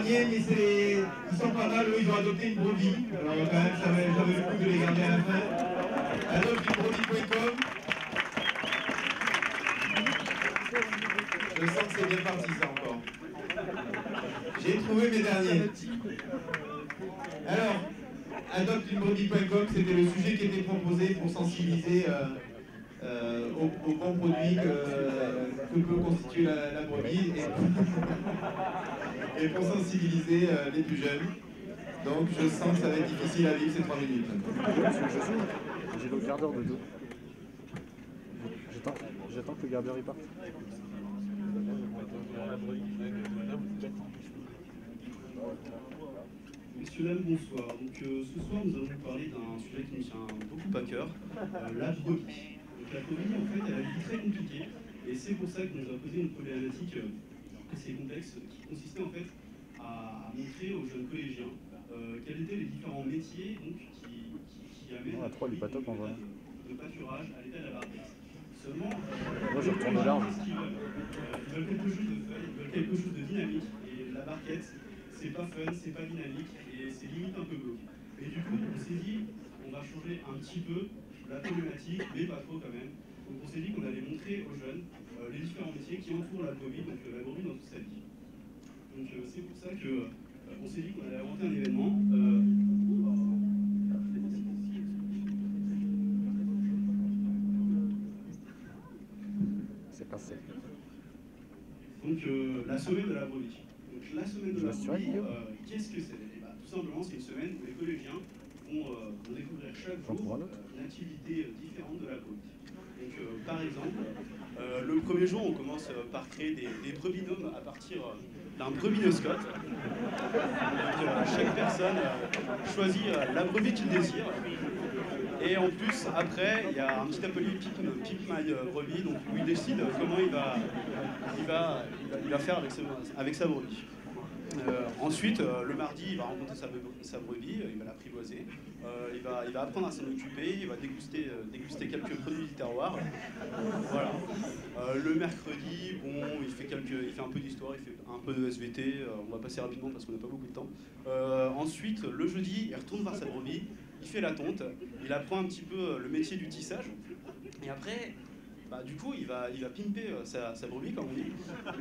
derniers, mais ils sont pas mal, eux, ils ont adopté une brebis. Alors quand même, ça valait le coup de les garder à la fin. Adoptebrebis.com. Je sens que c'est bien parti ça encore. J'ai trouvé mes derniers. Alors, adoptebrebis.com, c'était le sujet qui était proposé pour sensibiliser aux bons produits que peut constituer la brebis et pour sensibiliser les plus jeunes. Donc je sens que ça va être difficile à vivre ces 3 minutes. J'ai le quart d'heure de dos. J'attends que le gardeur y parte. Messieurs, dames, bonsoir. Donc, ce soir, nous allons vous parler d'un sujet qui nous tient beaucoup à cœur, la brebis. Donc, la brebis, en fait, elle a une vie très compliquée, et c'est pour ça que nous a posé une problématique assez complexe, qui consistait en fait à montrer aux jeunes collégiens quels étaient les différents métiers donc, qui amènent à 3, il est pas top en vrai. de pâturage à l'état de la barquette. Seulement, moi je retourne large. Ils veulent quelque chose de fun, ils veulent quelque chose de dynamique, et la barquette, c'est pas fun, c'est pas dynamique, et c'est limite un peu glauque. Et du coup, on s'est dit, on va changer un petit peu la problématique, mais pas trop quand même. Donc on s'est dit qu'on allait montrer aux jeunes les différents métiers qui entourent la brebis, donc la brebis dans toute sa vie. Donc c'est pour ça que on s'est dit qu'on allait inventer un événement. C'est passé. Donc la semaine de la brebis. Donc la semaine de la brebis, qu'est-ce que c'est? Tout simplement, c'est une semaine où les collégiens vont découvrir chaque jour une activité différente de la brebis. Donc, par exemple, le premier jour, on commence par créer des brebinômes à partir d'un brebinoscope. Chaque personne choisit la brebis qu'il désire. Et en plus, après, il y a un petit atelier Pick My Brebis, donc, où il décide comment il va faire avec sa brebis. Ensuite, le mardi, il va rencontrer sa brebis, il va l'apprivoiser, il va apprendre à s'en occuper, il va déguster quelques produits du terroir. Voilà. Le mercredi, bon, il fait un peu d'histoire, il fait un peu de SVT, on va passer rapidement parce qu'on n'a pas beaucoup de temps. Ensuite, le jeudi, il retourne voir sa brebis, il fait la tonte, il apprend un petit peu le métier du tissage, et après, du coup, il va pimper sa brebis, comme on dit,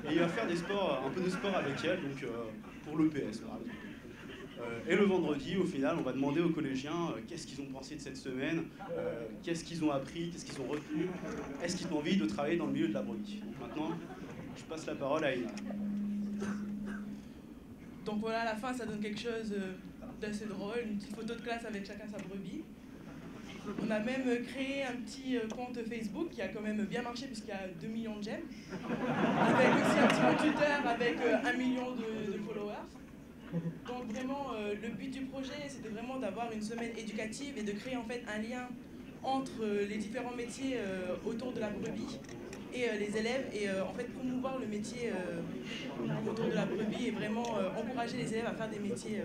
et il va faire un peu de sport avec elle, donc pour l'EPS, par exemple. Et le vendredi, au final, on va demander aux collégiens qu'est-ce qu'ils ont pensé de cette semaine, qu'est-ce qu'ils ont appris, qu'est-ce qu'ils ont retenu, est-ce qu'ils ont envie de travailler dans le milieu de la brebis. Donc maintenant, je passe la parole à Ina. Donc voilà, à la fin, ça donne quelque chose d'assez drôle, une petite photo de classe avec chacun sa brebis. On a même créé un petit compte Facebook qui a quand même bien marché puisqu'il y a 2 millions de j'aime, avec aussi un petit compte Twitter avec 1 million de followers. Donc vraiment, le but du projet, c'était vraiment d'avoir une semaine éducative et de créer en fait un lien entre les différents métiers autour de la brebis et les élèves, et en fait promouvoir le métier autour de la brebis et vraiment encourager les élèves à faire des métiers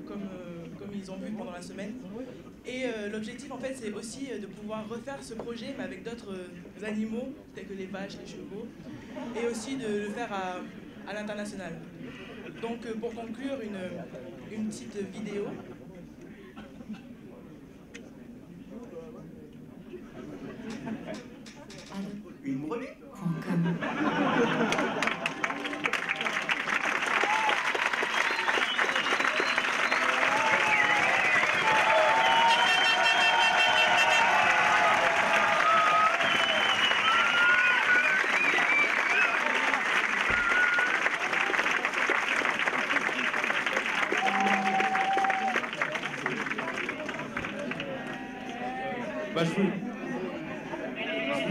comme ils ont vu pendant la semaine. Et l'objectif en fait c'est aussi de pouvoir refaire ce projet mais avec d'autres animaux tels que les vaches, les chevaux, et aussi de le faire à l'international. Donc pour conclure, une petite vidéo. Une brebis. Je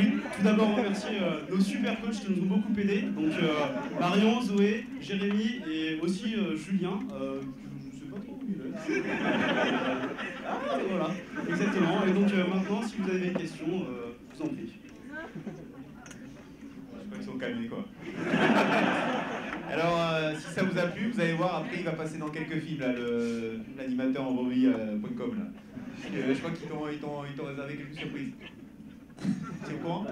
voulais tout d'abord remercier nos super coachs qui nous ont beaucoup aidés, donc Marion, Zoé, Jérémy et aussi Julien, je ne sais pas trop où il est. Voilà, exactement. Et donc maintenant, si vous avez des questions, je vous en prie. Je crois qu'ils sont calmés quoi. Alors, si ça vous a plu, vous allez voir, après il va passer dans quelques films, l'animateur en brebis.com là. Je crois qu'ils t'ont réservé quelques surprises. C'est au courant?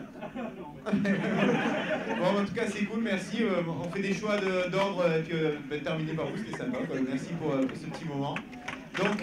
Bon, en tout cas, c'est cool, merci. On fait des choix d'ordre terminés par vous, c'était sympa. Quoi. Merci pour ce petit moment. Donc,